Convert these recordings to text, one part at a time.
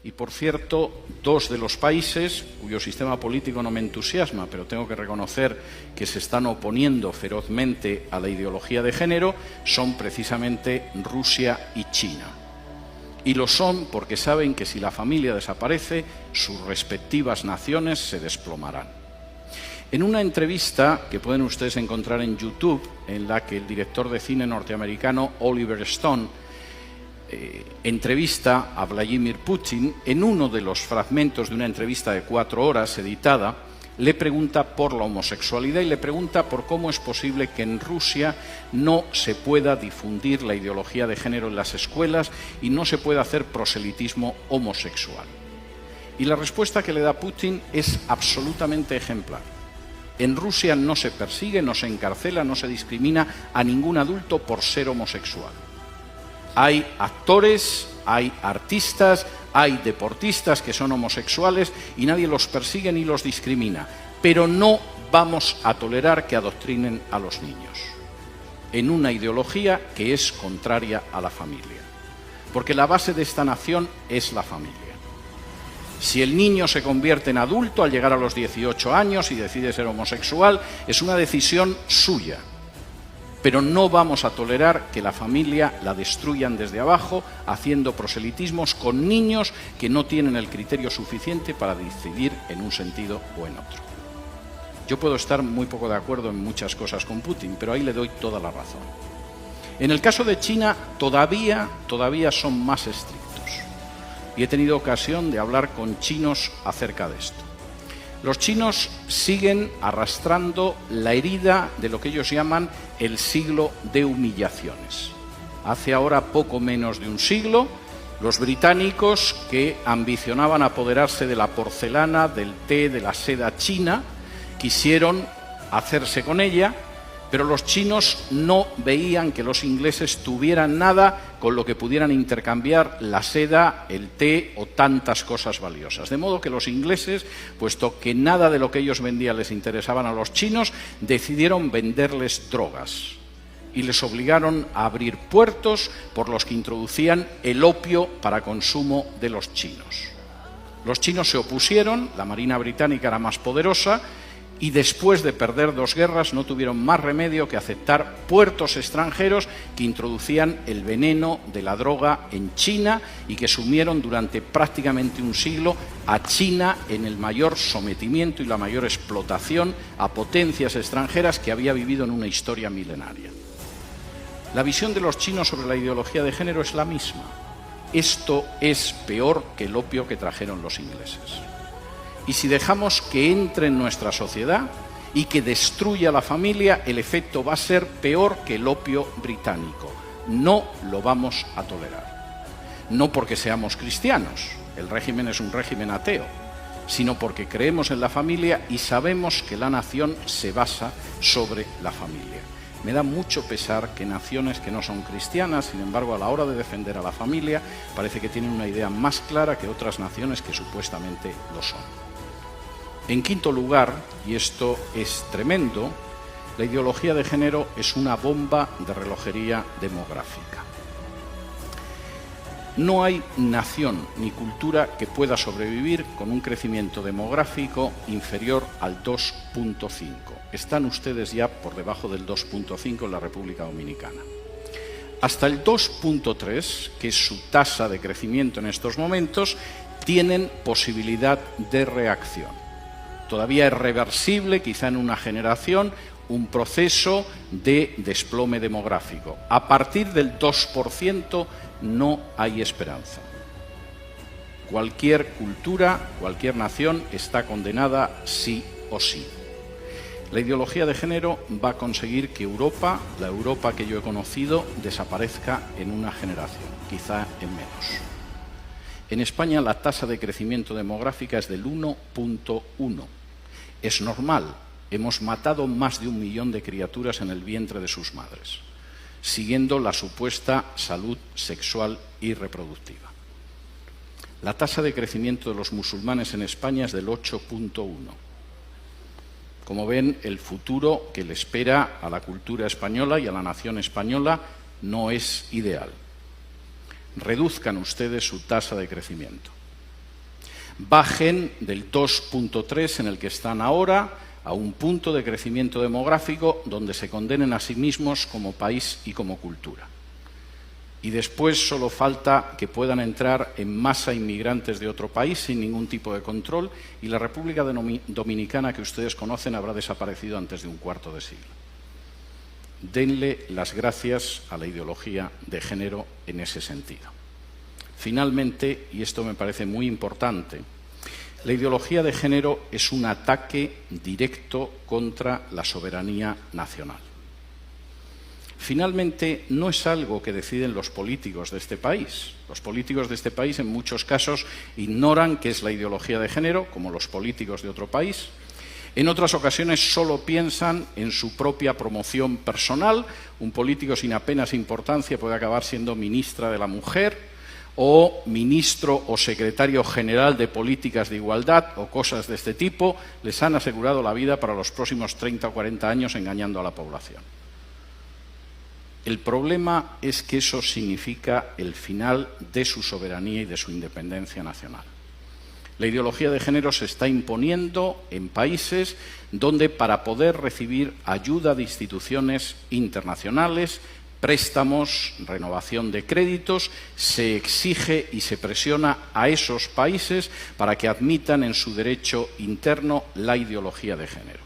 Y, por cierto, dos de los países cuyo sistema político no me entusiasma, pero tengo que reconocer que se están oponiendo ferozmente a la ideología de género, son precisamente Rusia y China. Y lo son porque saben que si la familia desaparece, sus respectivas naciones se desplomarán. En una entrevista que pueden ustedes encontrar en YouTube, en la que el director de cine norteamericano Oliver Stone entrevista a Vladimir Putin, en uno de los fragmentos de una entrevista de 4 horas editada, le pregunta por la homosexualidad y le pregunta por cómo es posible que en Rusia no se pueda difundir la ideología de género en las escuelas y no se pueda hacer proselitismo homosexual. Y la respuesta que le da Putin es absolutamente ejemplar. En Rusia no se persigue, no se encarcela, no se discrimina a ningún adulto por ser homosexual. Hay actores, hay artistas, hay deportistas que son homosexuales y nadie los persigue ni los discrimina. Pero no vamos a tolerar que adoctrinen a los niños en una ideología que es contraria a la familia. Porque la base de esta nación es la familia. Si el niño se convierte en adulto al llegar a los 18 años y decide ser homosexual, es una decisión suya. Pero no vamos a tolerar que la familia la destruyan desde abajo, haciendo proselitismos con niños que no tienen el criterio suficiente para decidir en un sentido o en otro. Yo puedo estar muy poco de acuerdo en muchas cosas con Putin, pero ahí le doy toda la razón. En el caso de China, todavía son más estrictos. Y he tenido ocasión de hablar con chinos acerca de esto. Los chinos siguen arrastrando la herida de lo que ellos llaman el siglo de humillaciones. Hace ahora poco menos de un siglo, los británicos, que ambicionaban apoderarse de la porcelana, del té, de la seda china, quisieron hacerse con ella, pero los chinos no veían que los ingleses tuvieran nada con lo que pudieran intercambiar la seda, el té o tantas cosas valiosas. De modo que los ingleses, puesto que nada de lo que ellos vendían les interesaban a los chinos, decidieron venderles drogas y les obligaron a abrir puertos por los que introducían el opio para consumo de los chinos. Los chinos se opusieron, la Marina británica era más poderosa, y después de perder 2 guerras no tuvieron más remedio que aceptar puertos extranjeros que introducían el veneno de la droga en China y que sumieron durante prácticamente un siglo a China en el mayor sometimiento y la mayor explotación a potencias extranjeras que había vivido en una historia milenaria. La visión de los chinos sobre la ideología de género es la misma. Esto es peor que el opio que trajeron los ingleses. Y si dejamos que entre en nuestra sociedad y que destruya la familia, el efecto va a ser peor que el opio británico. No lo vamos a tolerar. No porque seamos cristianos, el régimen es un régimen ateo, sino porque creemos en la familia y sabemos que la nación se basa sobre la familia. Me da mucho pesar que naciones que no son cristianas, sin embargo, a la hora de defender a la familia, parece que tienen una idea más clara que otras naciones que supuestamente lo son. En quinto lugar, y esto es tremendo, la ideología de género es una bomba de relojería demográfica. No hay nación ni cultura que pueda sobrevivir con un crecimiento demográfico inferior al 2.5. Están ustedes ya por debajo del 2.5 en la República Dominicana. Hasta el 2.3, que es su tasa de crecimiento en estos momentos, tienen posibilidad de reacción. Todavía es reversible, quizá en una generación, un proceso de desplome demográfico. A partir del 2% no hay esperanza. Cualquier cultura, cualquier nación está condenada sí o sí. La ideología de género va a conseguir que Europa, la Europa que yo he conocido, desaparezca en una generación, quizá en menos. En España la tasa de crecimiento demográfica es del 1.1. Es normal, hemos matado más de 1 millón de criaturas en el vientre de sus madres, siguiendo la supuesta salud sexual y reproductiva. La tasa de crecimiento de los musulmanes en España es del 8.1. Como ven, el futuro que le espera a la cultura española y a la nación española no es ideal. Reduzcan ustedes su tasa de crecimiento. bajen del 2,3 en el que están ahora a un punto de crecimiento demográfico donde se condenen a sí mismos como país y como cultura. Y después solo falta que puedan entrar en masa inmigrantes de otro país sin ningún tipo de control y la República Dominicana que ustedes conocen habrá desaparecido antes de un cuarto de siglo. Denle las gracias a la ideología de género en ese sentido. Finalmente, y esto me parece muy importante, la ideología de género es un ataque directo contra la soberanía nacional. Finalmente, no es algo que deciden los políticos de este país. Los políticos de este país, en muchos casos, ignoran qué es la ideología de género, como los políticos de otro país. En otras ocasiones solo piensan en su propia promoción personal. Un político sin apenas importancia puede acabar siendo ministra de la Mujer o ministro o secretario general de políticas de igualdad o cosas de este tipo. Les han asegurado la vida para los próximos 30 o 40 años engañando a la población. El problema es que eso significa el final de su soberanía y de su independencia nacional. La ideología de género se está imponiendo en países donde para poder recibir ayuda de instituciones internacionales, préstamos, renovación de créditos, se exige y se presiona a esos países para que admitan en su derecho interno la ideología de género.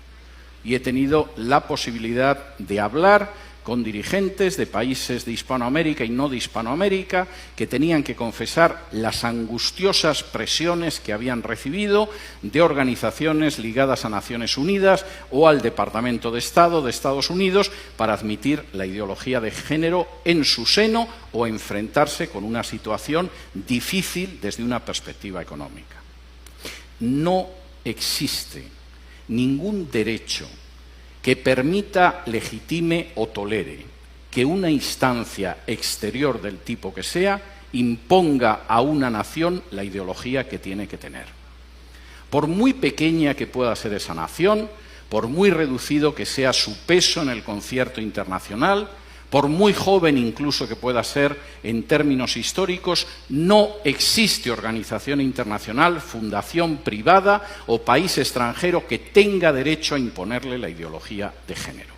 Y he tenido la posibilidad de hablar con dirigentes de países de Hispanoamérica y no de Hispanoamérica que tenían que confesar las angustiosas presiones que habían recibido de organizaciones ligadas a Naciones Unidas o al Departamento de Estado de Estados Unidos para admitir la ideología de género en su seno o enfrentarse con una situación difícil desde una perspectiva económica. No existe ningún derecho que permita, legitime o tolere que una instancia exterior del tipo que sea imponga a una nación la ideología que tiene que tener. Por muy pequeña que pueda ser esa nación, por muy reducido que sea su peso en el concierto internacional, por muy joven incluso que pueda ser en términos históricos, no existe organización internacional, fundación privada o país extranjero que tenga derecho a imponerle la ideología de género.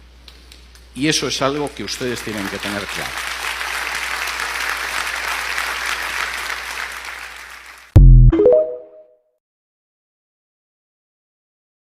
Y eso es algo que ustedes tienen que tener claro.